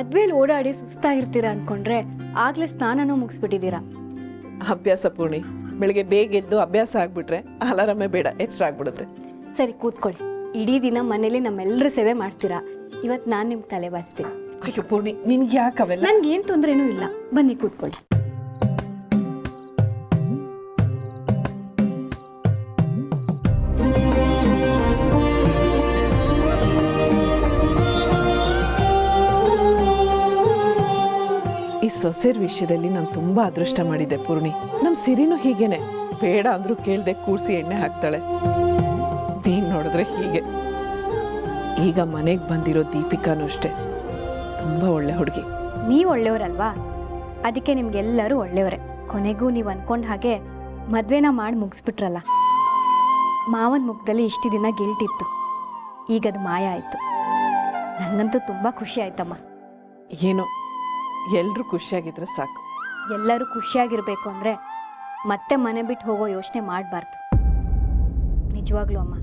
ಮದ್ವೆಲಿ ಓಡಾಡಿ ಸುಸ್ತಾಗಿರ್ತೀರಾ ಅನ್ಕೊಂಡ್ರೆ ಆಗ್ಲೇ ಸ್ನಾನನೂ ಮುಗಿಸ್ಬಿಟ್ಟಿದ್ದೀರಾ. ಅಭ್ಯಾಸ ಪೂರ್ಣಿ, ಬೆಳಿಗ್ಗೆ ಬೇಗ ಎದ್ದು ಅಭ್ಯಾಸ ಆಗ್ಬಿಟ್ರೆ ಅಲಾರಮೇ ಬೇಡ, ಎಚ್ಚರ ಆಗ್ಬಿಡುತ್ತೆ. ಸರಿ ಕೂತ್ಕೊಳ್ಳಿ. ಇಡೀ ದಿನ ಮನೇಲಿ ನಮ್ಮೆಲ್ಲರ ಸೇವೆ ಮಾಡ್ತೀರಾ, ಇವತ್ತು ನಾನು ನಿಮ್ಗೆ ತಲೆ ಬಾಚ್ತೀನಿ. ಅಯ್ಯೋ ಪೂರ್ಣಿ, ನಿನ್ಗೆ ಯಾಕೆ ಅವೆಲ್ಲ? ನನ್ಗೇನು ತೊಂದರೆನೂ ಇಲ್ಲ, ಬನ್ನಿ ಕೂತ್ಕೊಳ್ಳಿ. ಈ ಸೊಸೆರ್ ವಿಷಯದಲ್ಲಿ ನಾನು ತುಂಬಾ ಅದೃಷ್ಟ ಮಾಡಿದ್ದೆ ಪೂರ್ಣಿ. ನಮ್ ಸಿರಿನೂ ಹೀಗೇನೆ, ಬೇಡ ಅಂದ್ರೂ ಕೇಳ್ದೆ ಕೂರ್ಸಿ ಎಣ್ಣೆ ಹಾಕ್ತಾಳೆ. ನೀನ್ ನೋಡಿದ್ರೆ ಹೀಗೆ. ಈಗ ಮನೆಗೆ ಬಂದಿರೋ ದೀಪಿಕಾನು ಅಷ್ಟೇ, ತುಂಬಾ ಒಳ್ಳೆ ಹುಡುಗಿ. ನೀವು ಒಳ್ಳೆಯವರಲ್ವಾ, ಅದಕ್ಕೆ ನಿಮ್ಗೆಲ್ಲರೂ ಒಳ್ಳೆಯವರೇ. ಕೊನೆಗೂ ನೀವು ಅನ್ಕೊಂಡ ಹಾಗೆ ಮದ್ವೆನ ಮಾಡಿ ಮುಗಿಸ್ಬಿಟ್ರಲ್ಲ. ಮಾವನ ಮುಖದಲ್ಲಿ ಇಷ್ಟು ದಿನ ಗಿಲ್ಟ್ ಇತ್ತು, ಈಗದು ಮಾಯ ಆಯಿತು. ನನಗಂತೂ ತುಂಬ ಖುಷಿ ಆಯ್ತಮ್ಮ. ಏನೋ ಎಲ್ರೂ ಖುಷಿಯಾಗಿದ್ರೆ ಸಾಕು. ಎಲ್ಲರೂ ಖುಷಿಯಾಗಿರ್ಬೇಕು ಅಂದರೆ ಮತ್ತೆ ಮನೆ ಬಿಟ್ಟು ಹೋಗೋ ಯೋಚನೆ ಮಾಡಬಾರ್ದು. ನಿಜವಾಗ್ಲೂ ಅಮ್ಮ,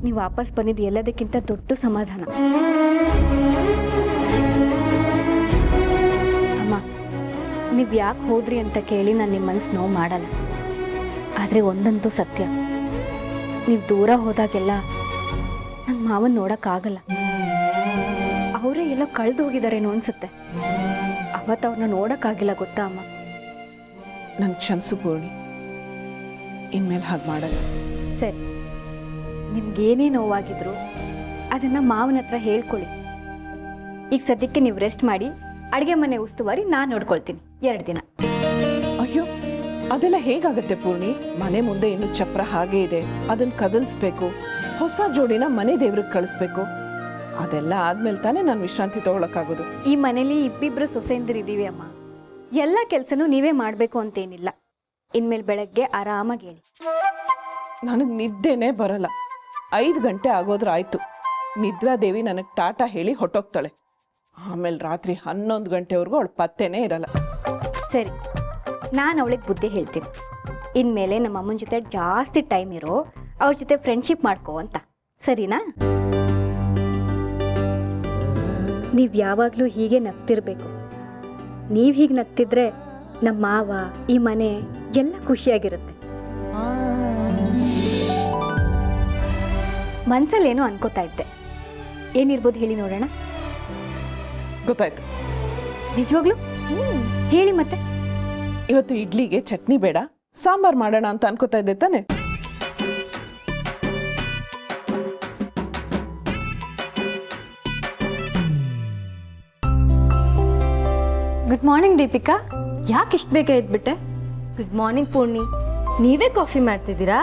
ನೀವು ವಾಪಸ್ ಬಂದಿದ್ದು ಎಲ್ಲದಕ್ಕಿಂತ ದೊಡ್ಡ ಸಮಾಧಾನ. ಅಮ್ಮ, ನೀವು ಯಾಕೆ ಹೋದ್ರಿ ಅಂತ ಕೇಳಿ ನಾನು ನಿಮ್ಮ ಮನಸ್ಸು ನೋವು ಮಾಡಲ್ಲ. ಆದರೆ ಒಂದಂತೂ ಸತ್ಯ, ನೀವು ದೂರ ಹೋದಾಗೆಲ್ಲ ನಂಗೆ ಮಾವನ್ ನೋಡೋಕ್ಕಾಗಲ್ಲ. ಅವರೇ ಎಲ್ಲ ಕಳೆದು ಹೋಗಿದ್ದಾರೇನೋ ಅನ್ಸುತ್ತೆ. ಅವತ್ತು ಅವ್ರನ್ನ ನೋಡೋಕ್ಕಾಗಿಲ್ಲ, ಗೊತ್ತಾ ಅಮ್ಮ? ನನ್ ಕ್ಷಮಿಸು ಪೂರ್ಣಿ, ಇನ್ಮೇಲೆ ಹಾಗೆ ಮಾಡಲ್ಲ. ಸರಿ, ನಿಮ್ಗೇನೇ ನೋವಾಗಿದ್ರು ಅದನ್ನು ಮಾವನ ಹತ್ರ ಹೇಳ್ಕೊಳ್ಳಿ. ಈಗ ಸದ್ಯಕ್ಕೆ ನೀವು ರೆಸ್ಟ್ ಮಾಡಿ, ಅಡುಗೆ ಮನೆ ಉಸ್ತುವಾರಿ ನಾನು ನೋಡ್ಕೊಳ್ತೀನಿ 2 ದಿನ. ಅಯ್ಯೋ, ಅದೆಲ್ಲ ಹೇಗಾಗತ್ತೆ ಪೂರ್ಣಿ? ಮನೆ ಮುಂದೆ ಇನ್ನು ಚಪ್ರ ಹಾಗೆ ಇದೆ, ಅದನ್ನ ಕದಲ್ಸ್ಬೇಕು, ಹೊಸ ಜೋಡಿನ ಮನೆ ದೇವ್ರಿಗೆ ಕಳಿಸ್ಬೇಕು. ಅದೆಲ್ಲ ಆದ್ಮೇಲೆ ತಾನೇ ನಾನು ವಿಶ್ರಾಂತಿ ತಗೊಳಕ್ಕಾಗೋದು. ಈ ಮನೇಲಿ ಇಬ್ಬಿಬ್ರು ಸೊಸೆಂದಿರಿದ್ದೀವಿ ಅಮ್ಮ, ಎಲ್ಲ ಕೆಲಸನೂ ನೀವೇ ಮಾಡಬೇಕು ಅಂತೇನಿಲ್ಲ. ಇನ್ಮೇಲೆ ಬೆಳಗ್ಗೆ ಆರಾಮಾಗಿ ಹೇಳಿ. ನನಗೆ ನಿದ್ದೆನೇ ಬರಲ್ಲ. 5 ಗಂಟೆ ಆಗೋದ್ರಾಯ್ತು, ನಿದ್ರಾದೇವಿ ನನಗೆ ಟಾಟಾ ಹೇಳಿ ಹೊಟ್ಟೋಗ್ತಾಳೆ. ಆಮೇಲೆ ರಾತ್ರಿ 11 ಗಂಟೆವರೆಗೂ ಅವಳು ಪತ್ತೆನೇ ಇರಲ್ಲ. ಸರಿ, ನಾನು ಅವಳಿಗೆ ಬುದ್ಧಿ ಹೇಳ್ತೀನಿ. ಇನ್ಮೇಲೆ ನಮ್ಮ ಅಮ್ಮನ ಜೊತೆ ಜಾಸ್ತಿ ಟೈಮ್ ಇರೋ, ಅವ್ರ ಜೊತೆ ಫ್ರೆಂಡ್ಶಿಪ್ ಮಾಡ್ಕೋ ಅಂತ. ಸರಿನಾ? ನೀವು ಯಾವಾಗಲೂ ಹೀಗೆ ನಗ್ತಿರ್ಬೇಕು. ನೀವು ಹೀಗೆ ನಗ್ತಿದ್ರೆ ನಮ್ಮ ಮಾವ, ಈ ಮನೆ ಎಲ್ಲ ಖುಷಿಯಾಗಿರುತ್ತೆ. ಮನ್ಸಲ್ಲೇನೋ ಅನ್ಕೋತಾ ಇದ್ದೆ, ಏನಿರ್ಬೋದು ಹೇಳಿ ನೋಡೋಣ. ಗೊತ್ತಾಯ್ತು. ನಿಜವಾಗ್ಲೂ? ಹೇಳಿ ಮತ್ತೆ. ಇವತ್ತು ಇಡ್ಲಿಗೆ ಚಟ್ನಿ ಬೇಡ, ಸಾಂಬಾರ್ ಮಾಡೋಣ ಅಂತ ಅನ್ಕೋತಾ ಇದ್ದೆ ತಾನೆ? ಗುಡ್ ಮಾರ್ನಿಂಗ್ ದೀಪಿಕಾ, ಯಾಕೆ ಇಷ್ಟು ಬೇಗ ಎದ್ಬಿಟ್ಟೆ? ಗುಡ್ ಮಾರ್ನಿಂಗ್ ಪೂರ್ಣಿ, ನೀವೇ ಕಾಫಿ ಮಾಡ್ತಿದ್ದೀರಾ?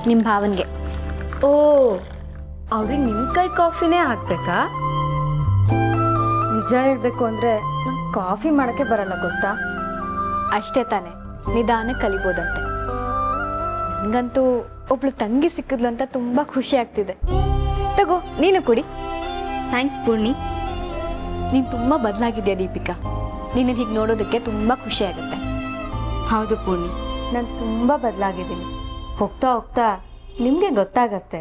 ನಿಮ್ಮ ಭಾವನ್ಗೆ. ಓ, ಅವ್ರಿಗೆ ನಿಮ್ಮ ಕೈ ಕಾಫಿನೇ ಹಾಕ್ಬೇಕಾ? ನಿಜ ಹೇಳಬೇಕು ಅಂದರೆ ನಂಗೆ ಕಾಫಿ ಮಾಡೋಕ್ಕೆ ಬರಲ್ಲ, ಗೊತ್ತಾ? ಅಷ್ಟೇ ತಾನೆ, ನಿಧಾನಕ್ಕೆ ಕಲಿಬೋದಂತೆ. ನನಗಂತೂ ಒಬ್ಳು ತಂಗಿ ಸಿಕ್ಕಿದ್ಲು ಅಂತ ತುಂಬ ಖುಷಿ ಆಗ್ತಿದೆ. ತಗೋ, ನೀನು ಕುಡಿ. ಥ್ಯಾಂಕ್ಸ್ ಪೂರ್ಣಿ. ನೀನು ತುಂಬ ಬದಲಾಗಿದ್ಯಾ ದೀಪಿಕಾ. ನೀನು ಹೀಗೆ ನೋಡೋದಕ್ಕೆ ತುಂಬ ಖುಷಿ ಆಗುತ್ತೆ. ಹೌದು ಪೂರ್ಣಿ, ನಾನು ತುಂಬ ಬದಲಾಗಿದ್ದೀನಿ. ಹೋಗ್ತಾ ಹೋಗ್ತಾ ನಿಮಗೆ ಗೊತ್ತಾಗತ್ತೆ.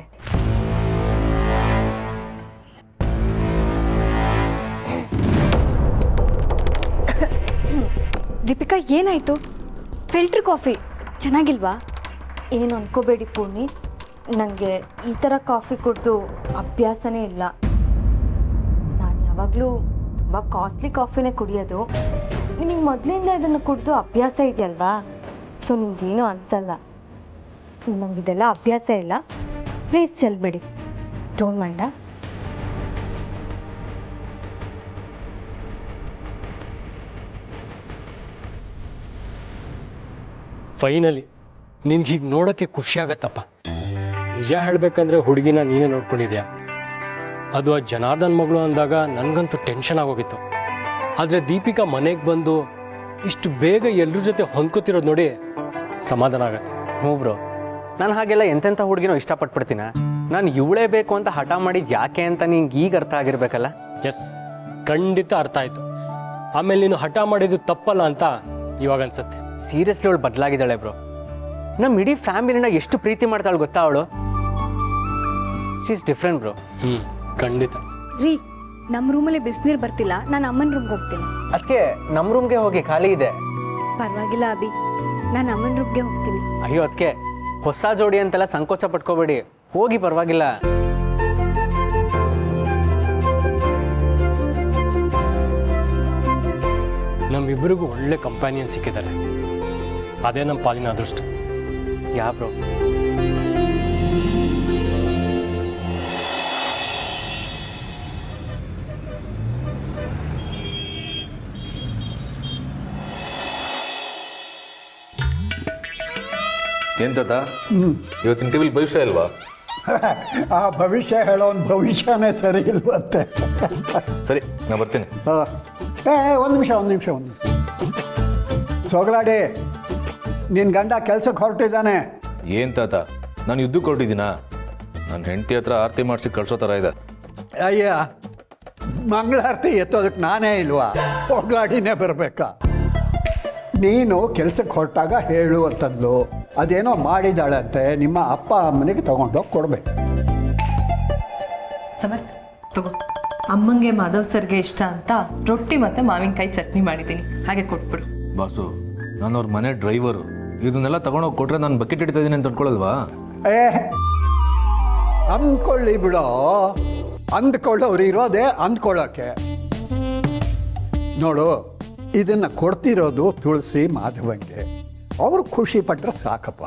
ದೀಪಿಕಾ, ಏನಾಯಿತು? ಫಿಲ್ಟರ್ ಕಾಫಿ ಚೆನ್ನಾಗಿಲ್ವಾ? ಏನು ಅನ್ಕೋಬೇಡಿ ಪೂರ್ಣಿ, ನನಗೆ ಈ ಥರ ಕಾಫಿ ಕುಡಿದು ಅಭ್ಯಾಸನೇ ಇಲ್ಲ. ನಾನು ಯಾವಾಗಲೂ ತುಂಬ ಕಾಸ್ಟ್ಲಿ ಕಾಫಿನೇ ಕುಡಿಯೋದು. ನಿಮಗೆ ಮೊದಲಿಂದ ಇದನ್ನು ಕುಡಿದು ಅಭ್ಯಾಸ ಇದೆಯಲ್ವಾ, ಸೊ ನಿಮಗೇನು ಅನಿಸಲ್ಲ. ನಮಗಿದೆಲ್ಲ ಅಭ್ಯಾಸ ಇಲ್ಲ, ಪ್ಲೀಸ್ ಚೆಲ್ಬೇಡಿ, ಡೋಂಟ್ ಮೈಂಡ. ಫೈನಲಿ ನಿನ್ಗೆ ಹೀಗೆ ನೋಡೋಕ್ಕೆ ಖುಷಿ ಆಗತ್ತಪ್ಪ. ನಿಜ ಹೇಳಬೇಕಂದ್ರೆ ಹುಡುಗಿನ ನೀನೇ ನೋಡ್ಕೊಂಡಿದ್ಯಾ. ಅದು ಆ ಜನಾರ್ದನ್ ಮಗಳು ಅಂದಾಗ ನನಗಂತೂ ಟೆನ್ಷನ್ ಆಗೋಗಿತ್ತು. ಆದರೆ ದೀಪಿಕಾ ಮನೆಗೆ ಬಂದು ಇಷ್ಟು ಬೇಗ ಎಲ್ಲರ ಜೊತೆ ಹೊಂದ್ಕೋತಿರೋದು ನೋಡಿ ಸಮಾಧಾನ ಆಗತ್ತೆ. ಹ್ಞೂ ಬ್ರೋ, ನಾನು ಹಾಗೆಲ್ಲ ಎಂತೆಂಥ ಹುಡುಗಿನೋ ಇಷ್ಟಪಟ್ಬಿಡ್ತೀನ. ನಾನು ಇವಳೇ ಬೇಕು ಅಂತ ಹಠ ಮಾಡಿದ್ದು ಯಾಕೆ ಅಂತ ನಿಂಗೆ ಈಗ ಅರ್ಥ ಆಗಿರ್ಬೇಕಲ್ಲ? ಎಸ್, ಖಂಡಿತ ಅರ್ಥ ಆಯಿತು. ಆಮೇಲೆ ನೀನು ಹಠ ಮಾಡಿದ್ದು ತಪ್ಪಲ್ಲ ಅಂತ ಇವಾಗ ಅನ್ಸುತ್ತೆ. ಸೀರಿಯಸ್ಲಿ ಅವಳು ಬದಲಾಗಿದ್ದಾಳೆ ಬ್ರೋ. ನಮ್ಮ ಇಡೀ ಫ್ಯಾಮಿಲಿನ ಎಷ್ಟು ಪ್ರೀತಿ ಮಾಡ್ತಾಳೆ ಗೊತ್ತಾ ಅವಳು. She is different bro. ಖಂಡಿತ. ರೀ, ನಮ್ಮ ರೂಮಲ್ಲಿ ಬಿಸಿನೀರು ಬರ್ತಿಲ್ಲ, ನಾನು ಅಮ್ಮನ ರೂಮ್ಗೆ ಹೋಗ್ತೀನಿ. ಅದಕ್ಕೆ ನಮ್ಮ ರೂಮ್ಗೆ ಹೋಗಿ, ಖಾಲಿ ಇದೆ. ಪರವಾಗಿಲ್ಲ ಅಭಿ, ನಾನು ಅಮ್ಮನ ರೂಮ್ಗೆ ಹೋಗ್ತೀನಿ. ಅಯ್ಯೋ ಅದಕ್ಕೆ ಹೊಸ ಜೋಡಿ ಅಂತೆಲ್ಲ ಸಂಕೋಚ ಪಟ್ಕೋಬೇಡಿ, ಹೋಗಿ ಪರವಾಗಿಲ್ಲ. ನಮ್ಮಿಬ್ಬರಿಗೂ ಒಳ್ಳೆ ಕಂಪ್ಯಾನಿಯನ್ ಸಿಕ್ಕಿದ್ದಾರೆ, ಅದೇ ನಮ್ಮ ಪಾಲಿನ ಅದೃಷ್ಟ. ಯಾ ಬ್ರೋ? ಏನ್ ತಾತ ಇವತ್ತಿನ ಟಿವಿಲಿ ಭವಿಷ್ಯ ಇಲ್ವಾ? ಆ ಭವಿಷ್ಯ ಹೇಳೋನ್ ಭವಿಷ್ಯನೇ ಸರಿ ಇಲ್ವಂತೆ. ಸರಿ ನಾ ಬರ್ತೀನಿ. ಒಂದು ನಿಮಿಷ ಸೊಗಲಾಡಿ, ನಿನ್ನ ಗಂಡ ಕೆಲ್ಸಕ್ಕೆ ಹೊರಟಿದ್ದಾನೆ. ಏನ್ ತಾತ ನಾನು ಯುದ್ಧಕ್ಕೆ ಹೊರಟಿದ್ದೀನಾ? ನನ್ನ ಹೆಂಡತಿ ಹತ್ರ ಆರತಿ ಮಾಡಿಸಿ ಕಳ್ಸೋ ಥರ ಇದೆ. ಅಯ್ಯ, ಮಂಗಳಾರತಿ ಎತ್ತೋದಕ್ಕೆ ನಾನೇ ಇಲ್ವಾ? ಸೊಗಲಾಡಿನೇ ಬರಬೇಕಾ? ನೀನು ಕೆಲ್ಸಕ್ಕೆ ಹೊರಟಾಗ ಹೇಳು ಅಂತಂದ್ಲು. ಅದೇನೋ ಮಾಡಿದಾಳಂತೆ, ನಿಮ್ಮ ಅಪ್ಪ ಅಮ್ಮನಿಗೆ ತಗೊಂಡೋಗಿ ಕೊಡ್ಬೇಕು. ಸಮರ್ಥ್ ತಗೋ, ಅಮ್ಮಂಗೆ ಮಾಧವ್ ಸರ್ಗೆ ಇಷ್ಟ ಅಂತ ರೊಟ್ಟಿ ಮತ್ತೆ ಮಾವಿನಕಾಯಿ ಚಟ್ನಿ ಮಾಡಿದ್ದೀನಿ, ಹಾಗೆ ಕೊಟ್ಬಿಡು. ಬಾಸು, ನಾನು ಅವ್ರ ಮನೆ ಡ್ರೈವರು, ಇದನ್ನೆಲ್ಲ ತಗೊಂಡೋಗಿ ಕೊಟ್ರೆ ನಾನು ಬಕೆಟ್ ಇಡ್ತಾ ಇದ್ದೀನಿ ಅಂತ ಅನ್ಕೊಳ್ಳಲ್ವಾ? ಅಂದ್ಕೊಳ್ಳಿ ಬಿಡೋ, ಅಂದ್ಕೊಳ್ಳೋರು ಇರೋದೇ ಅಂದ್ಕೊಳ್ಳೋಕ್ಕೆ. ನೋಡು, ಇದನ್ನ ಕೊಡ್ತಿರೋದು ತುಳಸಿ ಮಾಧವಂಗೆ, ಅವ್ರು ಖುಷಿ ಪಟ್ರೆ ಸಾಕಪ್ಪ.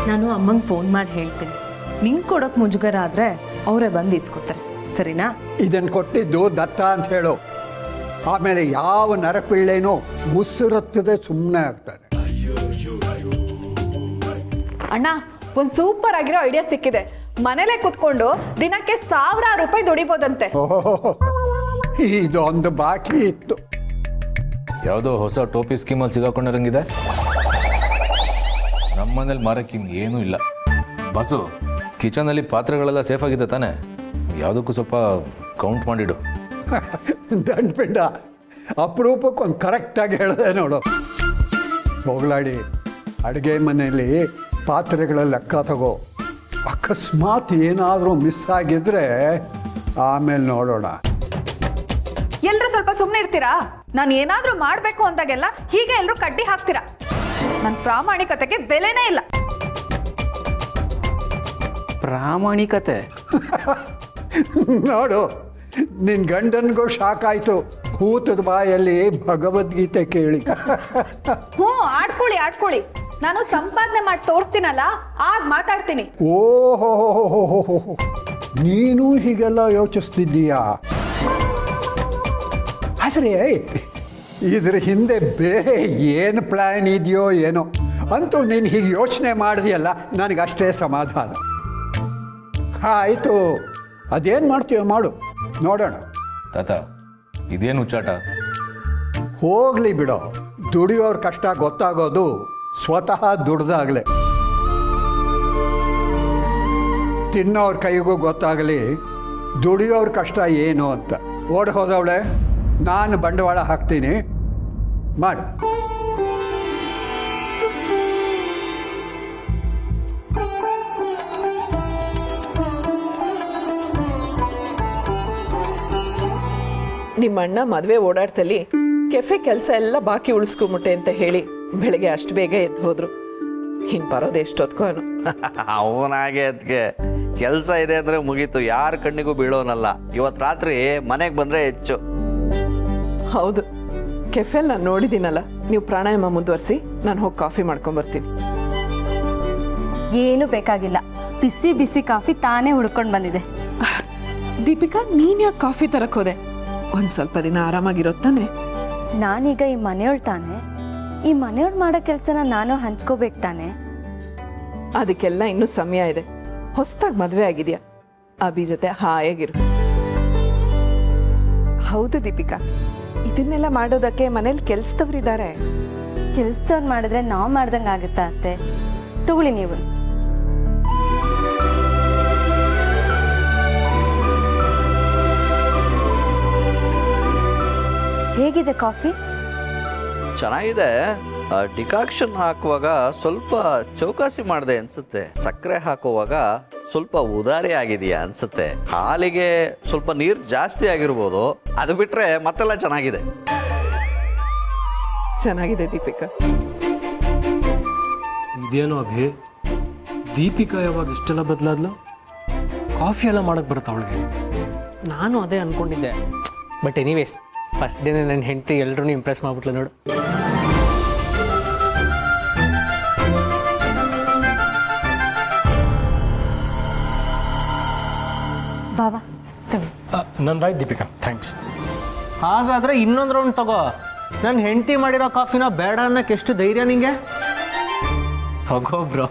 ನಾನು ಅಮ್ಮಂಗೆ ಫೋನ್ ಮಾಡಿ ಹೇಳ್ತೀನಿ, ನಿಂಗೆ ಕೊಡೋಕೆ ಮುಜುಗರ ಆದರೆ ಅವರೇ ಬಂದು ಇಸ್ಕೊತಾರೆ, ಸರಿನಾ? ಇದನ್ನು ಕೊಟ್ಟಿದ್ದು ದತ್ತ ಅಂತ ಹೇಳು. ಆಮೇಲೆ ಯಾವ ನರಪಿಳ್ಳೆನೂ ಮುಸುರುತ್ತದೆ, ಸುಮ್ಮನೆ ಆಗ್ತಾನೆ. ಅಣ್ಣ, ಒಂದು ಸೂಪರ್ ಆಗಿರೋ ಐಡಿಯಾ ಸಿಕ್ಕಿದೆ. ಮನೇಲೆ ಕುತ್ಕೊಂಡು ದಿನಕ್ಕೆ 1000 ರೂಪಾಯಿ ದುಡಿಬೋದಂತೆ. ಓಹೋ, ಇದೊಂದು ಬಾಕಿ ಇತ್ತು. ಯಾವುದೋ ಹೊಸ ಟೋಪಿ ಸ್ಕೀಮಲ್ಲಿ ಸಿಗಾಕೊಂಡಿರಂಗಿದೆ. ನಮ್ಮ ಮನೇಲಿ ಮಾರಕ್ಕೆ ಏನೂ ಇಲ್ಲ. ಬಾಸು, ಕಿಚನಲ್ಲಿ ಪಾತ್ರೆಗಳೆಲ್ಲ ಸೇಫ್ ಆಗಿದೆ ತಾನೆ? ಯಾವುದಕ್ಕೂ ಸ್ವಲ್ಪ ಕೌಂಟ್ ಮಾಡಿಡು. ದಂಡ್ಪಿಂಡ, ಅಪರೂಪಕ್ಕೆ ಒಂದು ಕರೆಕ್ಟಾಗಿ ಹೇಳಿದೆ ನೋಡು. ಹೋಗ್ಲಾಡಿ, ಅಡುಗೆ ಮನೆಯಲ್ಲಿ ಪಾತ್ರೆಗಳ ಲೆಕ್ಕ ತಗೋ. ಅಕಸ್ಮಾತ್ ಏನಾದರೂ ಮಿಸ್ ಆಗಿದ್ರೆ ಆಮೇಲೆ ನೋಡೋಣ. ಎಲ್ರು ಸ್ವಲ್ಪ ಸುಮ್ಮನೆ ಇರ್ತೀರಾ? ನಾನು ಏನಾದ್ರೂ ಮಾಡ್ಬೇಕು ಅಂದಾಗೆಲ್ಲ ಹೀಗೆ ಎಲ್ರು ಕಡ್ಡಿ ಹಾಕ್ತೀರಾ. ನನ್ನ ಪ್ರಾಮಾಣಿಕತೆಗೆ ಬೆಲೆನೇ ಇಲ್ಲ. ಪ್ರಾಮಾಣಿಕತೆ? ನೋಡು, ನಿನ್ನ ಗಂಡನಿಗೂ ಶಾಕ್ ಆಯಿತು. ಭೂತದ ಬಾಯಲ್ಲಿ ಭಗವದ್ಗೀತೆ ಕೇಳಿ. ಹ್ಞೂ, ಆಡ್ಕೊಳ್ಳಿ. ನಾನು ಸಂಪಾದನೆ ಮಾಡಿ ತೋರಿಸ್ತೀನಲ್ಲ, ಆಗ ಮಾತಾಡ್ತೀನಿ. ಓಹೋ, ನೀನು ಹೀಗೆಲ್ಲ ಯೋಚಿಸ್ತಿದ್ದೀಯಾ? ಆದರೆ ಇದ್ರ ಹಿಂದೆ ಬೇರೆ ಏನು ಪ್ಲ್ಯಾನ್ ಇದೆಯೋ ಏನೋ. ಅಂತೂ ನೀನು ಹೀಗೆ ಯೋಚನೆ ಮಾಡಿದೆಯಲ್ಲ, ನನಗಷ್ಟೇ ಸಮಾಧಾನ ಆಯಿತು. ಅದೇನು ಮಾಡ್ತೀಯೋ ಮಾಡು, ನೋಡೋಣ. ತಾತ, ಇದೇನು ಹುಚ್ಚಾಟ? ಹೋಗಲಿ ಬಿಡೋ, ದುಡಿಯೋರ ಕಷ್ಟ ಗೊತ್ತಾಗೋದು ಸ್ವತಃ ದುಡ್ದಾಗಲೇ. ತಿನ್ನೋರ ಕೈಗೂ ಗೊತ್ತಾಗಲಿ ದುಡಿಯೋರ ಕಷ್ಟ ಏನು ಅಂತ. ಓಡಿ ಹೋದವಳೆ, ನಾನು ಬಂಡವಾಳ ಹಾಕ್ತೀನಿ, ಮಾಡು. ನಿಮ್ಮ ಅಣ್ಣ ಮದುವೆ ಓಡಾಡ್ತಲ್ಲಿ ಕೆಫೆ ಕೆಲಸ ಎಲ್ಲ ಬಾಕಿ ಉಳಿಸ್ಕೊಂಬಿಟ್ಟೆ ಅಂತ ಹೇಳಿ ಬೆಳಗ್ಗೆ ಅಷ್ಟು ಬೇಗ ಎದ್ದು ಹೋದ್ರು. ಹಿಂಗೆ ಬರೋದು ಎಷ್ಟೊತ್ಕೋನು. ಅವನಾಗೆ ಅದಕ್ಕೆ ಕೆಲಸ ಇದೆ ಅಂದರೆ ಮುಗೀತು, ಯಾರ ಕಣ್ಣಿಗೂ ಬೀಳೋನಲ್ಲ. ಇವತ್ತು ರಾತ್ರಿ ಮನೆಗೆ ಬಂದರೆ ಹೆಚ್ಚು. ಹೌದು, ಕೆಫೆಲ್ ನಾನು ನೋಡಿದ್ದೀನಲ್ಲ. ನೀವು ಪ್ರಾಣಾಯಾಮ ಮುಂದುವರಿಸಿ, ನಾನು ಹೋಗಿ ಕಾಫಿ ಮಾಡ್ಕೊಂಬರ್ತೀನಿ. ಏನು ಬೇಕಾಗಿಲ್ಲ, ಬಿಸಿ ಬಿಸಿ ಕಾಫಿ ತಾನೇ ಹುಡ್ಕೊಂಡು ಬಂದಿದೆ. ದೀಪಿಕಾ, ನೀನು ಯಾಕೆ ಕಾಫಿ ತರಕ್ಕೆ ಹೋದೆ? ಒಂದು ಸ್ವಲ್ಪ ದಿನ ಆರಾಮಾಗಿರೋತ್ತಾನೆ. ನಾನೀಗ ಈ ಮನೆಯೊಳು ತಾನೆ, ಈ ಮನೆಯೊಳು ಮಾಡೋ ಕೆಲಸನ ನಾನು ಹಂಚ್ಕೋಬೇಕು ತಾನೆ. ಅದಕ್ಕೆಲ್ಲ ಇನ್ನೂ ಸಮಯ ಇದೆ. ಹೊಸದಾಗಿ ಮದುವೆ ಆಗಿದೆಯಾ, ಅಭಿ ಜೊತೆ ಹಾಯಾಗಿರು. ಹೌದು ದೀಪಿಕಾ, ಇದನ್ನೆಲ್ಲ ಮಾಡೋದಕ್ಕೆ ಮನೇಲಿ ಕೆಲಸದವರಿದ್ದಾರೆ. ಕೆಲ್ಸದವ್ರು ಮಾಡಿದ್ರೆ ನಾವು ಮಾಡ್ದಂಗೆ ಆಗುತ್ತಾ ಅತ್ತೆ? ತಗೊಳ್ಳಿ ನೀವು. ಹೇಗಿದೆ ಕಾಫಿ? ಚೆನ್ನಾಗಿದೆ. ಡಿಕಾಕ್ಷನ್ ಹಾಕುವಾಗ ಸ್ವಲ್ಪ ಚೌಕಾಸಿ ಮಾಡಿದೆ ಅನ್ಸುತ್ತೆ. ಸಕ್ಕರೆ ಹಾಕುವಾಗ ಸ್ವಲ್ಪ ಉದಾರಿ ಆಗಿದೆಯಾ ಅನ್ಸುತ್ತೆ. ಹಾಲಿಗೆ ಸ್ವಲ್ಪ ನೀರು ಜಾಸ್ತಿ ಆಗಿರ್ಬೋದು, ಅದು ಬಿಟ್ರೆ ಮತ್ತೆಲ್ಲ ಚೆನ್ನಾಗಿದೆ. ಚೆನ್ನಾಗಿದೆ ದೀಪಿಕಾ. ಇದೇನೋ ಅಭಿ, ದೀಪಿಕಾ ಯಾವಾಗ ಇಷ್ಟೆಲ್ಲ ಬದಲಾದ್ಲು? ಕಾಫಿ ಎಲ್ಲ ಮಾಡಕ್ಕೆ ಬರುತ್ತಾ ಅವಳಿಗೆ? ನಾನು ಅದೇ ಅಂದ್ಕೊಂಡಿದ್ದೆ. ಬಟ್ ಎನಿವೇಸ್, ಫಸ್ಟ್ ಡೇನೇ ನನ್ನ ಹೆಂಡತಿ ಎಲ್ಲರೂ ಇಂಪ್ರೆಸ್ ಮಾಡ್ಬಿಟ್ಲು ನೋಡು. ಬಾವಾ ತಗೋ. ನಂದಾಯ್ತು ದೀಪಿಕಾ, ಥ್ಯಾಂಕ್ಸ್. ಹಾಗಾದ್ರೆ ಇನ್ನೊಂದು ರೌಂಡ್ ತಗೋ. ನನ್ನ ಹೆಂಡತಿ ಮಾಡಿರೋ ಕಾಫಿನ ಬೇಡ ಅನ್ನಕ್ಕೆ ಎಷ್ಟು ಧೈರ್ಯ ನಿಂಗೆ? ತಗೋ ಬ್ರೋ.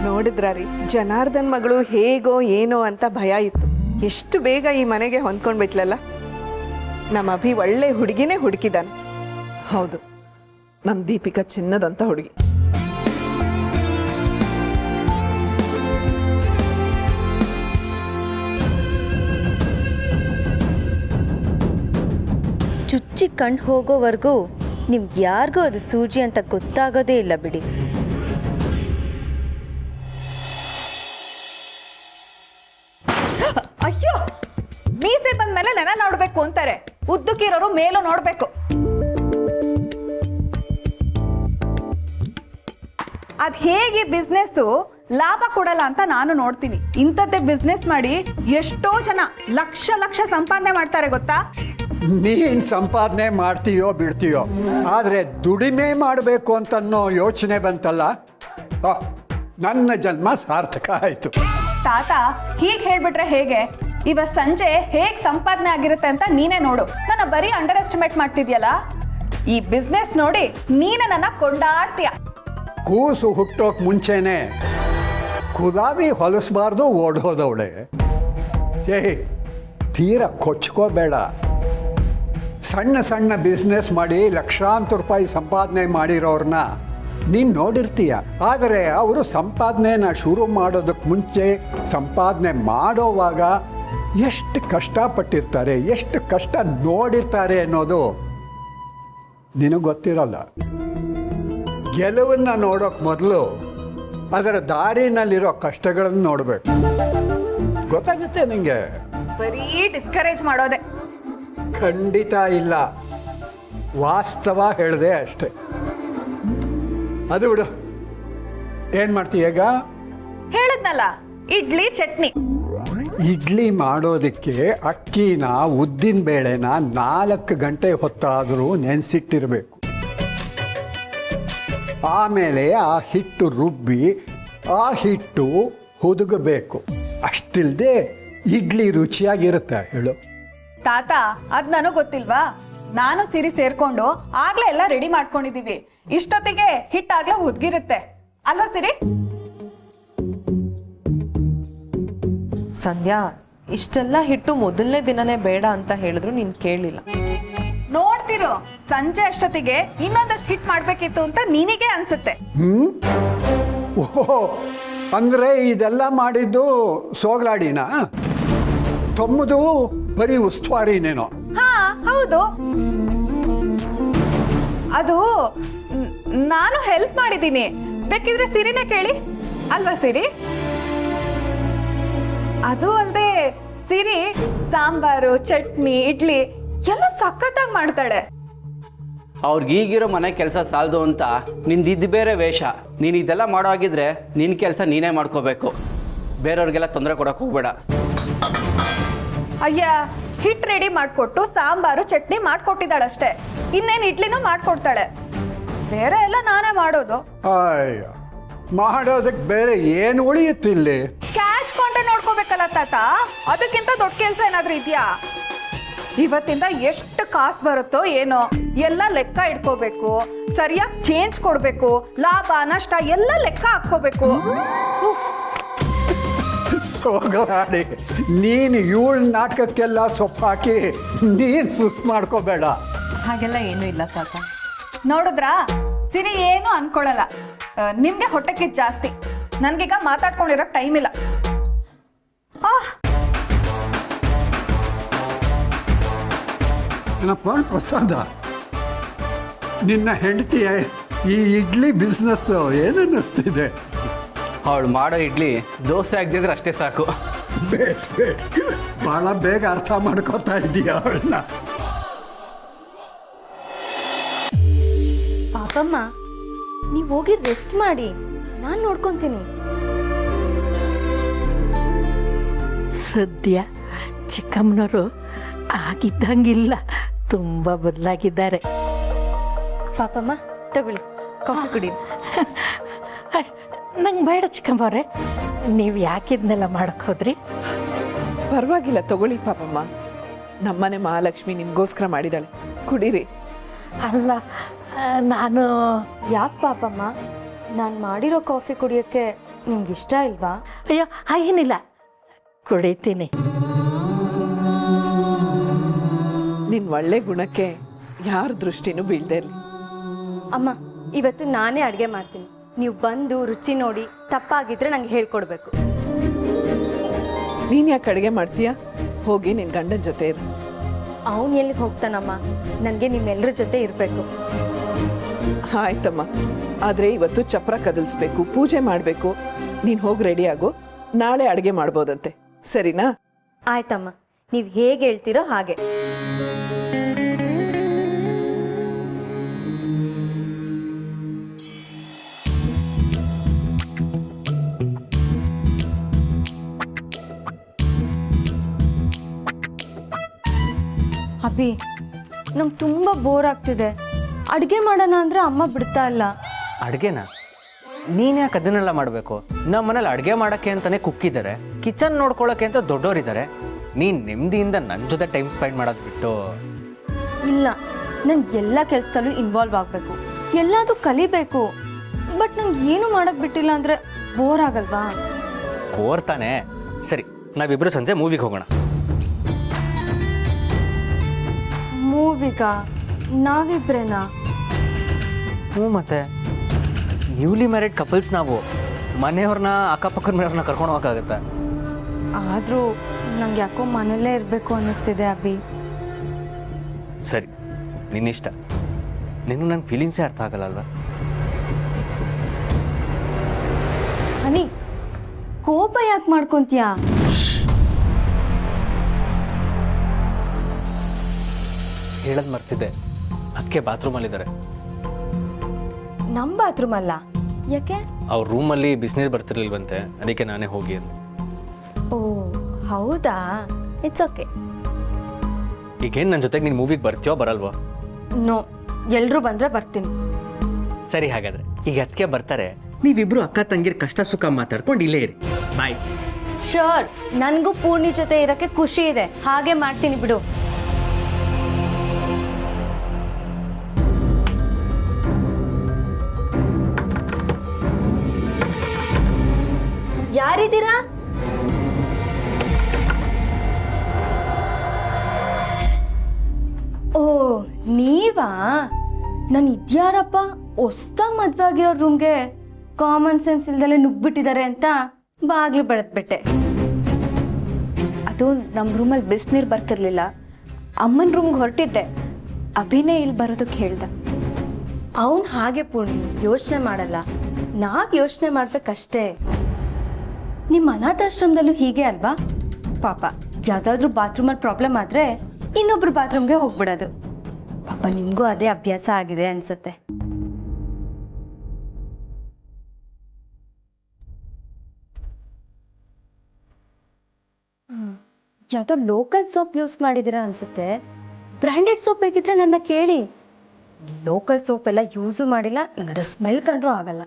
ನೋಡಿದ್ರಿ ಜನಾರ್ದನ್ ಮಗಳು ಹೇಗೋ ಏನೋ ಅಂತ ಭಯ ಇತ್ತು. ಎಷ್ಟು ಬೇಗ ಈ ಮನೆಗೆ ಹೊಂದ್ಕೊಂಡ್ಬಿಟ್ಲಲ್ಲ. ನಮ್ಮ ಅಭಿ ಒಳ್ಳೆ ಹುಡುಗಿನೇ ಹುಡುಕಿದಾನೆ. ಹೌದು, ನಮ್ಮ ದೀಪಿಕಾ ಚಿನ್ನದಂತ ಹುಡುಗಿ. ಚುಚ್ಚಿ ಕಣ್ಣು ಹೋಗೋವರೆಗೂ ನಿಮ್ಗೆ ಯಾರಿಗೂ ಅದು ಸೂಜಿ ಅಂತ ಗೊತ್ತಾಗೋದೇ ಇಲ್ಲ ಬಿಡಿ. ಅಯ್ಯೋ, ಮೀಸೆ ಬಂದ್ಮೇಲೆ ನೆನ ನೋಡ್ಬೇಕು ಅಂತಾರೆ, ಉದ್ದಕ್ಕಿರೋರು ಮೇಲೂ ನೋಡ್ಬೇಕು. ಅದ್ ಹೇಗೆ ಬಿಸ್ನೆಸ್ ಲಾಭ ಕೊಡಲ್ಲ ಅಂತ ನಾನು ನೋಡ್ತೀನಿ. ಇಂಥದ್ದೇ ಬಿಸ್ನೆಸ್ ಮಾಡಿ ಎಷ್ಟೋ ಜನ ಲಕ್ಷ ಲಕ್ಷ ಸಂಪಾದನೆ ಮಾಡ್ತಾರೆ ಗೊತ್ತಾ? ನೀನು ಸಂಪಾದನೆ ಮಾಡ್ತೀಯೋ ಬಿಡ್ತೀಯೋ, ಆದರೆ ದುಡಿಮೆ ಮಾಡಬೇಕು ಅಂತನ್ನೋ ಯೋಚನೆ ಬಂತಲ್ಲ, ನನ್ನ ಜನ್ಮ ಸಾರ್ಥಕ ಆಯಿತು. ತಾತ ಹೀಗೆ ಹೇಳ್ಬಿಟ್ರೆ ಹೇಗೆ? ಇವತ್ತು ಸಂಜೆ ಹೇಗೆ ಸಂಪಾದನೆ ಆಗಿರುತ್ತೆ ಅಂತ ನೀನೇ ನೋಡು. ನನ್ನ ಬರೀ ಅಂಡರ್ ಎಸ್ಟಿಮೇಟ್ ಮಾಡ್ತಿದ್ಯಲ್ಲ. ಈ ಬಿಸ್ನೆಸ್ ನೋಡಿ ನೀನೇ ನನ್ನ ಕೊಂಡಾಡ್ತೀಯ. ಕೂಸು ಹುಟ್ಟೋಕೆ ಮುಂಚೆನೆ ಕುದಾವಿ ಹೊಲಿಸ್ಬಾರ್ದು ಓಡೋದವಳೆ. ತೀರ ಕೊಚ್ಕೋಬೇಡ. ಸಣ್ಣ ಸಣ್ಣ ಬಿಸ್ನೆಸ್ ಮಾಡಿ ಲಕ್ಷಾಂತರ ರೂಪಾಯಿ ಸಂಪಾದನೆ ಮಾಡಿರೋರನ್ನ ನೀನು ನೋಡಿರ್ತೀಯ. ಆದರೆ ಅವರು ಸಂಪಾದನೆನ ಶುರು ಮಾಡೋದಕ್ಕೆ ಮುಂಚೆ, ಸಂಪಾದನೆ ಮಾಡೋವಾಗ ಎಷ್ಟು ಕಷ್ಟಪಟ್ಟಿರ್ತಾರೆ, ಎಷ್ಟು ಕಷ್ಟ ನೋಡಿರ್ತಾರೆ ಅನ್ನೋದು ನಿನಗೆ ಗೊತ್ತಿರಲ್ಲ. ಗೆಲುವನ್ನು ನೋಡೋಕೆ ಮೊದಲು ಅದರ ದಾರಿನಲ್ಲಿರೋ ಕಷ್ಟಗಳನ್ನು ನೋಡಬೇಕು. ಗೊತ್ತಾಗುತ್ತೆ ನಿಂಗೆ? ಬರೀ ಡಿಸ್ಕರೇಜ್ ಮಾಡೋದೆ. ಖಂಡಿತ ಇಲ್ಲ, ವಾಸ್ತವ ಹೇಳಿದೆ ಅಷ್ಟೆ. ಅದು ಬಿಡು, ಏನು ಮಾಡ್ತೀಯ ಈಗ? ಹೇಳಿದ್ನಲ್ಲ, ಇಡ್ಲಿ ಚಟ್ನಿ. ಇಡ್ಲಿ ಮಾಡೋದಕ್ಕೆ ಅಕ್ಕಿನ, ಉದ್ದಿನ ಬೇಳೆನ 4 ಗಂಟೆ ಹೊತ್ತಾದರೂ ನೆನೆಸಿಟ್ಟಿರಬೇಕು. ಆಮೇಲೆ ಆ ಹಿಟ್ಟು ರುಬ್ಬಿ ಆ ಹಿಟ್ಟು ಹುದುಗಬೇಕು. ಅಷ್ಟಿಲ್ಲದೆ ಇಡ್ಲಿ ರುಚಿಯಾಗಿರುತ್ತೆ ಹೇಳು. ತಾತ ಅದ್ ನನಗ್ ಗೊತ್ತಿಲ್ವಾ? ನಾನು ಸಿರಿ ಸೇರ್ಕೊಂಡು ಆಗ್ಲೇ ಎಲ್ಲ ರೆಡಿ ಮಾಡ್ಕೊಂಡಿದೀವಿ. ಇಷ್ಟೊತ್ತಿಗೆ ಹಿಟ್ಟಾಗ್ಲೇ ಉದ್ಗಿರುತ್ತೆ ಅಲ್ವಾ ಸಿರಿ? ಸಂಧ್ಯಾ, ಇಷ್ಟೆಲ್ಲ ಹಿಟ್ಟು ಮೊದಲನೇ ದಿನನೇ ಬೇಡ ಅಂತ ಹೇಳಿದ್ರು ನೀನು ಕೇಳಲಿಲ್ಲ. ನೋಡ್ತಿರೋ, ಸಂಜೆ ಅಷ್ಟೊತ್ತಿಗೆ ಇನ್ನೊಂದಷ್ಟು ಹಿಟ್ ಮಾಡ್ಬೇಕಿತ್ತು ಅಂತ ನಿನಗೆ ಅನ್ಸುತ್ತೆ. ಓಹೋ, ಅಂದರೆ ಇದೆಲ್ಲ ಮಾಡಿದ್ದು ಸೋಗ್ಲಾಡಿನ? ತೊಮ್ಮದು ಬರೀ ಉಸ್ತುವಾರಿನೇನೋ? ಹಾ ಹೌದು, ಅದು ನಾನು ಹೆಲ್ಪ್ ಮಾಡಿದ್ದೀನಿ. ಬೇಕಿದ್ರೆ ಸಿರಿನೇ ಕೇಳಿ ಅಲ್ವಾ ಸಿರಿ? ಅದು ಅಲ್ಲದೆ ಸಿರಿ ಸಾಂಬಾರು, ಚಟ್ನಿ, ಇಡ್ಲಿ ಎಲ್ಲ ಸಖತ್ತಾಗಿ ಮಾಡ್ತಾಳೆ. ಅವ್ರಿಗೀಗಿರೋ ಮನೆ ಕೆಲಸ ಸಾಲದು ಅಂತ ನಿಂದಿದ್ದು ಬೇರೆ ವೇಷ. ನೀನು ಇದೆಲ್ಲ ಮಾಡೋ ಆಗಿದ್ರೆ ನಿನ್ನ ಕೆಲಸ ನೀನೇ ಮಾಡ್ಕೋಬೇಕು. ಬೇರೆಯವ್ರಿಗೆಲ್ಲ ತೊಂದರೆ ಕೊಡೋಕೆ ಹೋಗ್ಬೇಡ. ಅಯ್ಯ, ಹಿಟ್ ರೆಡಿ ಮಾಡಿಕೊಟ್ಟು ಸಾಂಬಾರು ಚಟ್ನಿ ಮಾಡ್ಕೊಟ್ಟಿದ್ದಾಳಷ್ಟೇ. ಇನ್ನೇನು ಇಡ್ಲಿನೂ ಮಾಡ್ಕೊಡ್ತಾಳೆ. ಬೇರೆ ಎಲ್ಲ ನಾನೇ ಮಾಡೋದು. ಅಯ್ಯ, ಮಾಡೋದಕ್ಕೆ ಬೇರೆ ಏನು ಉಳಿಯುತ್ತಿಲ್ಲಿ? ಕ್ಯಾಶ್ ಕೊಂಡ್ರೆ ನೋಡ್ಕೋಬೇಕಲ್ಲ ತಾತ, ಅದಕ್ಕಿಂತ ದೊಡ್ಡ ಕೆಲಸ ಏನಾದ್ರೂ ಇದೆಯಾ? ಇವತ್ತಿಂದ ಎಷ್ಟು ಕಾಸು ಬರುತ್ತೋ ಏನೋ ಎಲ್ಲ ಲೆಕ್ಕ ಇಟ್ಕೋಬೇಕು. ಸರಿಯಾಗಿ ಚೇಂಜ್ ಕೊಡ್ಬೇಕು. ಲಾಭ ನಷ್ಟ ಎಲ್ಲ ಲೆಕ್ಕ ಹಾಕೋಬೇಕು. ಸೋಗಲಾಡಿ, ನೀನು ಇವಳ ನಾಟಕಕ್ಕೆಲ್ಲ ಸೊಪ್ಪು ಹಾಕಿ ನೀನು ಸುಸ್ತು ಮಾಡ್ಕೋಬೇಡ. ಹಾಗೆಲ್ಲ ಏನೂ ಇಲ್ಲ ತಾತ. ನೋಡಿದ್ರಾ, ಸಿರಿ ಏನು ಅನ್ಕೊಳ್ಳಲ್ಲ. ನಿಮ್ಗೆ ಹೊಟ್ಟೆ ಕಿಚ್ಚು ಜಾಸ್ತಿ. ನನ್ಗೀಗ ಮಾತಾಡ್ಕೊಂಡಿರೋಕ್ ಟೈಮ್ ಇಲ್ಲ. ಏನಪ್ಪ ಪ್ರಸಾದ, ನಿನ್ನ ಹೆಂಡತಿ ಈ ಇಡ್ಲಿ ಬಿಸ್ನೆಸ್ಸು ಏನನ್ನಿಸ್ತಿದೆ? ಅವಳು ಮಾಡೋ ಇಡ್ಲಿ ದೋಸೆ ಆಗದಿದ್ರೆ ಅಷ್ಟೇ ಸಾಕು. ಬೇಸ್ ಭಾಳ ಬೇಗ ಅರ್ಥ ಮಾಡ್ಕೋತಾ ಇದ್ದೀಯ ಅವಳನ್ನ. ಪಾಪಮ್ಮ ನೀವು ಹೋಗಿ ರೆಸ್ಟ್ ಮಾಡಿ, ನಾನು ನೋಡ್ಕೊತೀನಿ. ಸದ್ಯ ಚಿಕ್ಕಮ್ಮನವರು ಆಗಿದ್ದಂಗಿಲ್ಲ, ತುಂಬ ಬದಲಾಗಿದ್ದಾರೆ. ಪಾಪಮ್ಮ ತಗೊಳ್ಳಿ ಕಾಫಿ ಕುಡಿ. ನಂಗೆ ಬೇಡ ಚಿಕ್ಕಮ್ಮವ್ರೆ, ನೀವು ಯಾಕಿದ್ನೆಲ್ಲ ಮಾಡಕ್ಕೆ ಹೋದ್ರಿ? ಪರವಾಗಿಲ್ಲ ತಗೊಳ್ಳಿ ಪಾಪಮ್ಮ, ನಮ್ಮನೆ ಮಹಾಲಕ್ಷ್ಮಿ ನಿಮಗೋಸ್ಕರ ಮಾಡಿದಾಳೆ, ಕುಡೀರಿ. ಅಲ್ಲ, ನಾನು ಯಾಕೆ ಪಾಪಮ್ಮ, ನಾನು ಮಾಡಿರೋ ಕಾಫಿ ಕುಡಿಯೋಕ್ಕೆ ನಿಮ್ಗೆ ಇಷ್ಟ ಇಲ್ವಾ? ಅಯ್ಯೋ ಹಾಗೇನಿಲ್ಲ, ಕುಡಿತೀನಿ. ನಿನ್ನ ಒಳ್ಳೆ ಗುಣಕ್ಕೆ ಯಾರ ದೃಷ್ಟಿನೂ ಬೀಳದೆ ಇರಲಿ. ಅಮ್ಮ, ಇವತ್ತು ನಾನೇ ಅಡುಗೆ ಮಾಡ್ತೀನಿ. ನೀವು ಬಂದು ರುಚಿ ನೋಡಿ ತಪ್ಪಾಗಿದ್ರೆ ನಂಗೆ ಹೇಳ್ಕೊಡ್ಬೇಕು. ನೀನು ಯಾಕೆ ಅಡುಗೆ ಮಾಡ್ತೀಯಾ? ಹೋಗಿ ನಿನ್ನ ಗಂಡನ ಜೊತೆ ಇರು. ಅವನು ಎಲ್ಲಿಗೆ ಹೋಗ್ತಾನಮ್ಮ, ನನಗೆ ನಿಮ್ಮೆಲ್ಲರ ಜೊತೆ ಇರಬೇಕು. ಆಯ್ತಮ್ಮ, ಆದರೆ ಇವತ್ತು ಚಪ್ರ ಕದಲ್ಸ್ಬೇಕು, ಪೂಜೆ ಮಾಡಬೇಕು. ನೀನು ಹೋಗಿ ರೆಡಿ ಆಗು, ನಾಳೆ ಅಡುಗೆ ಮಾಡ್ಬೋದಂತೆ, ಸರಿನಾ? ಆಯ್ತಮ್ಮ, ನೀವು ಹೇಗೆ ಹೇಳ್ತೀರೋ ಹಾಗೆ. ಅಭಿ, ನಮ್ಗೆ ತುಂಬ ಬೋರ್ ಆಗ್ತಿದೆ. ಅಡುಗೆ ಮಾಡೋಣ ಅಂದರೆ ಅಮ್ಮ ಬಿಡ್ತಾ ಇಲ್ಲ. ಅಡುಗೆನ ನೀನು ಯಾಕೆ ಅದನ್ನೆಲ್ಲ ಮಾಡಬೇಕು? ನಮ್ಮ ಮನೇಲಿ ಅಡುಗೆ ಮಾಡೋಕ್ಕೆ ಅಂತಲೇ ಕುಕ್ಕಿದ್ದಾರೆ, ಕಿಚನ್ ನೋಡ್ಕೊಳ್ಳೋಕ್ಕೆ ಅಂತ ದೊಡ್ಡವರಿದ್ದಾರೆ. ನೀನು ನೆಮ್ಮದಿಯಿಂದ ನನ್ನ ಜೊತೆ ಟೈಮ್ ಸ್ಪೆಂಡ್ ಮಾಡೋದು ಬಿಟ್ಟು. ಇಲ್ಲ, ನಂಗೆ ಎಲ್ಲ ಕೆಲಸದಲ್ಲೂ ಇನ್ವಾಲ್ವ್ ಆಗಬೇಕು, ಎಲ್ಲದೂ ಕಲಿಬೇಕು. ಬಟ್ ನಂಗೆ ಏನು ಮಾಡೋಕ್ಕೆ ಬಿಟ್ಟಿಲ್ಲ ಅಂದರೆ ಬೋರ್ ಆಗಲ್ವಾ? ಬೋರ್ ತಾನೆ. ಸರಿ, ನಾವಿಬ್ಬರು ಸಂಜೆ ಮೂವಿಗೆ ಹೋಗೋಣ. ಮೂವಿಗ ನಾವಿಬ್ರೇನಾ? ಹ್ಞೂ, ಮತ್ತೆ ನ್ಯೂಲಿ ಮ್ಯಾರಿಡ್ ಕಪಲ್ಸ್ ನಾವು. ಮನೆಯವ್ರನ್ನ ಅಕ್ಕಪಕ್ಕದ ಮನೆಯವ್ರನ್ನ ಕರ್ಕೊಂಡು ಹೋಗೋಕ್ಕಾಗತ್ತೆ? ಆದರೂ ನಂಗೆ ಯಾಕೋ ಮನೆಯಲ್ಲೇ ಇರಬೇಕು ಅನ್ನಿಸ್ತಿದೆ ಅಭಿ. ಸರಿ, ನಿನ್ನಿಷ್ಟ. ನೀನು ನನ್ನ ಫೀಲಿಂಗ್ಸೇ ಅರ್ಥ ಆಗಲ್ಲ ಅಲ್ವಾ? ಹನಿ, ಕೋಪ ಯಾಕೆ ಮಾಡ್ಕೊತೀಯಾ? ಹೇಳೋದು ಮರ್ತಿದ್ದೆ, ಅದಕ್ಕೆ ಬಾತ್ರೂಮಲ್ಲಿದ್ದಾರೆ. ನಮ್ಮ ಬಾತ್ರೂಮ್ ಅಲ್ಲ, ಯಾಕೆ? ಅವ್ರ ರೂಮಲ್ಲಿ ಬಿಸಿನೀರು ಬರ್ತಿರ್ಲಿಲ್ವಂತೆ, ಅದಕ್ಕೆ ನಾನೇ ಹೋಗಿ ಅಂದೆ. ಓ ಹೌದಾ, ಇಟ್ಸ್ ಓಕೆ. ಈಗೇನು ನನ್ನ ಜೊತೆಗೆ ನೀನು ಮೂವಿಗೆ ಬರ್ತೀಯೋ ಬರಲ್ವೋ? ನೋ, ಎಲ್ಲರೂ ಬಂದರೆ ಬರ್ತೀನಿ. ಸರಿ, ಹಾಗಾದ್ರೆ ಈಗ ಅದಕ್ಕೆ ಬರ್ತಾರೆ. ನೀವಿಬ್ರು ಅಕ್ಕ ತಂಗಿರ ಕಷ್ಟ ಸುಖ ಮಾತಾಡ್ಕೊಂಡು ಇಲ್ಲೇ ಇರಿ. ಬಾಯ್. ಶೋರ್, ನನಗೂ ಪೂರ್ಣಿ ಜೊತೆ ಇರೋಕ್ಕೆ ಖುಷಿ ಇದೆ, ಹಾಗೆ ಮಾಡ್ತೀನಿ ಬಿಡು. ಯಾರಿದ್ದೀರಾ? ಓ ನೀವಾ? ನಾನು ಇದ್ಯಾರಪ್ಪ ಹೊಸ್ದಾಗಿ ಮದುವೆ ಆಗಿರೋ ರೂಮ್ಗೆ ಕಾಮನ್ ಸೆನ್ಸ್ ಇಲ್ದಲೆ ನುಗ್ಬಿಟ್ಟಿದ್ದಾರೆ ಅಂತ ಬಾಗ್ಲು ಬೆಳೆದ್ಬಿಟ್ಟೆ. ಅದು ನಮ್ಮ ರೂಮಲ್ಲಿ ಬಿಸಿನೀರು ಬರ್ತಿರ್ಲಿಲ್ಲ, ಅಮ್ಮನ ರೂಮ್ಗೆ ಹೊರಟಿದ್ದೆ, ಅಭಿನೇ ಇಲ್ಲಿ ಬರೋದಕ್ಕೆ ಹೇಳ್ದ. ಅವನು ಹಾಗೆ ಪೂರ್ಣಿ ಯೋಚನೆ ಮಾಡಲ್ಲ, ನಾವು ಯೋಚನೆ ಮಾಡ್ಬೇಕಷ್ಟೇ. ನಿಮ್ಮ ಅನಾಥಾಶ್ರಮದಲ್ಲೂ ಹೀಗೆ ಅಲ್ವಾ? ಪಾಪ ಯಾವುದಾದ್ರೂ ಬಾತ್ರೂಮಲ್ಲಿ ಪ್ರಾಬ್ಲಮ್ ಆದರೆ ಇನ್ನೊಬ್ರು ಬಾತ್ರೂಮ್ಗೆ ಹೋಗ್ಬಿಡೋದು. ಪಾಪ ನಿಮಗೂ ಅದೇ ಅಭ್ಯಾಸ ಆಗಿದೆ ಅನ್ಸುತ್ತೆ. ಯಾವುದೋ ಲೋಕಲ್ ಸೋಪ್ ಯೂಸ್ ಮಾಡಿದ್ದೀರಾ ಅನ್ಸುತ್ತೆ. ಬ್ರ್ಯಾಂಡೆಡ್ ಸೋಪ್ ಬೇಕಿದ್ರೆ ನನ್ನ ಕೇಳಿ. ಲೋಕಲ್ ಸೋಪ್ ಎಲ್ಲ ಯೂಸು ಮಾಡಿಲ್ಲ, ನನಗೆ ಸ್ಮೆಲ್ ಕಂಡ್ರೂ ಆಗಲ್ಲ.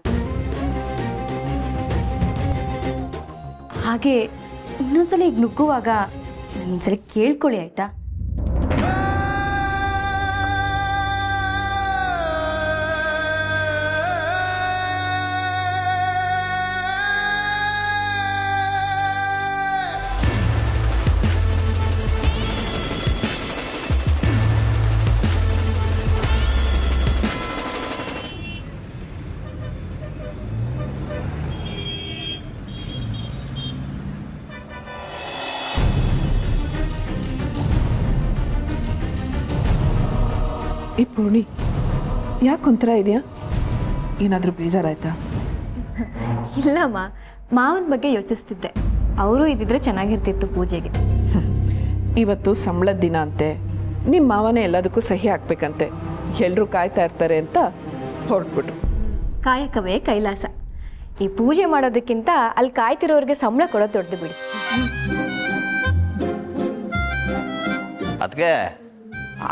ಹಾಗೆ ಇನ್ನೊಂದ್ಸಲ ಈಗ ನುಗ್ಗುವಾಗ ಒಂದ್ಸಲ ಕೇಳ್ಕೊಳ್ಳಿ ಆಯ್ತಾ? ಈ ಪೂರ್ಣಿ ಯಾಕೊಂಥರ ಇದೆಯಾ? ಏನಾದರೂ ಬೇಜಾರಾಯ್ತಾ? ಇಲ್ಲಮ್ಮ, ಮಾವನ ಬಗ್ಗೆ ಯೋಚಿಸ್ತಿದ್ದೆ. ಅವರು ಇದ್ದಿದ್ರೆ ಚೆನ್ನಾಗಿರ್ತಿತ್ತು ಪೂಜೆಗೆ. ಇವತ್ತು ಸಂಬಳದ ದಿನ ಅಂತೆ, ನಿಮ್ಮ ಮಾವನೇ ಎಲ್ಲದಕ್ಕೂ ಸಹಿ ಹಾಕ್ಬೇಕಂತೆ. ಎಲ್ಲರೂ ಕಾಯ್ತಾ ಇರ್ತಾರೆ ಅಂತ ಹೊರಟ್ಬಿಟ್ರು. ಕಾಯಕವೇ ಕೈಲಾಸ. ಈ ಪೂಜೆ ಮಾಡೋದಕ್ಕಿಂತ ಅಲ್ಲಿ ಕಾಯ್ತಿರೋರಿಗೆ ಸಂಬಳ ಕೊಡೋದು ದೊಡ್ಡದು ಬಿಡಿ. ಅದಕ್ಕೆ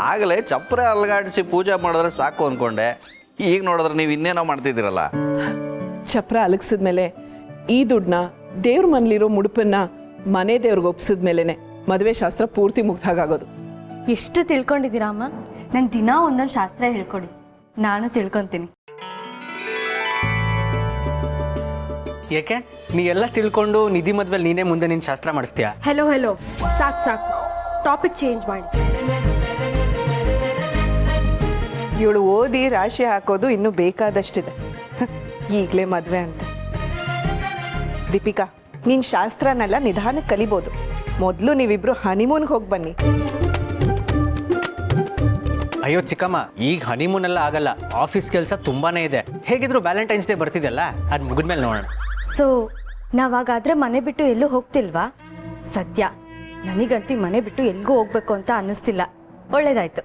ಆಗಲೇ ಚಪ್ಪರೆ ಅಲ್ಗಾಡಿಸಿ ಪೂಜೆ ಮಾಡಿದ್ರೆ ಸಾಕು ಅಂದ್ಕೊಂಡೆ. ಈಗ ನೋಡಿದ್ರೆ ನೀವು ಇನ್ನೇನೋ ಮಾಡ್ತಿದ್ದೀರಲ್ಲ. ಚಪ್ರ ಅಲಗಿಸಿದ್ಮೇಲೆ ಈ ದುಡ್ಡನ್ನ ದೇವ್ರ ಮನೇಲಿರೋ ಮುಡುಪನ್ನ ಮನೆ ದೇವ್ರಿಗೆ ಒಪ್ಸಿದ್ಮೇಲೆ ಮದುವೆ ಶಾಸ್ತ್ರ ಪೂರ್ತಿ ಮುಗ್ದಾಗೋದು. ಎಷ್ಟು ತಿಳ್ಕೊಂಡಿದ್ದೀರಾ ಅಮ್ಮ? ನಂಗೆ ದಿನ ಒಂದೊಂದು ಶಾಸ್ತ್ರ ಹೇಳ್ಕೊಡಿ, ನಾನು ತಿಳ್ಕೊತೀನಿ. ಯಾಕೆ ನೀ ಎಲ್ಲ ತಿಳ್ಕೊಂಡು ನಿಧಿ ಮದ್ವೆಲಿ ನೀನೇ ಮುಂದೆ ನಿನ್ನ ಶಾಸ್ತ್ರ ಮಾಡಿಸ್ತೀಯಾ? ಹೆಲೋ ಸಾಕು ಟಾಪಿಕ್ ಚೇಂಜ್ ಮಾಡಿ. ಇವಳು ಓದಿ ರಾಶಿ ಹಾಕೋದು ಇನ್ನೂ ಬೇಕಾದಷ್ಟಿದೆ. ಈಗಲೇ ಮದುವೆ ಅಂತ. ದೀಪಿಕಾ, ನೀನು ಶಾಸ್ತ್ರನೆಲ್ಲ ನಿಧಾನಕ್ಕೆ ಕಲಿಬೋದು. ಮೊದಲು ನೀವಿಬ್ರು ಹನಿಮೂನ್ಗೆ ಹೋಗಿ ಬನ್ನಿ. ಅಯ್ಯೋ ಚಿಕ್ಕಮ್ಮ, ಈಗ ಹನಿಮೂನ್ ಎಲ್ಲ ಆಗಲ್ಲ. ಆಫೀಸ್ ಕೆಲಸ ತುಂಬಾನೇ ಇದೆ. ಹೇಗಿದ್ರು ವ್ಯಾಲೆಂಟೈನ್ಸ್ ಡೇ ಬರ್ತಿದೆಯಲ್ಲ, ಅದು ಮುಗಿದ್ಮೇಲೆ ನೋಡೋಣ. ಸೊ ನಾವಾಗಾದ್ರೆ ಮನೆ ಬಿಟ್ಟು ಎಲ್ಲೂ ಹೋಗ್ತಿಲ್ವಾ? ಸದ್ಯ ನನಗಂತೂ ಮನೆ ಬಿಟ್ಟು ಎಲ್ಗೂ ಹೋಗ್ಬೇಕು ಅಂತ ಅನ್ನಿಸ್ತಿಲ್ಲ. ಒಳ್ಳೇದಾಯ್ತು.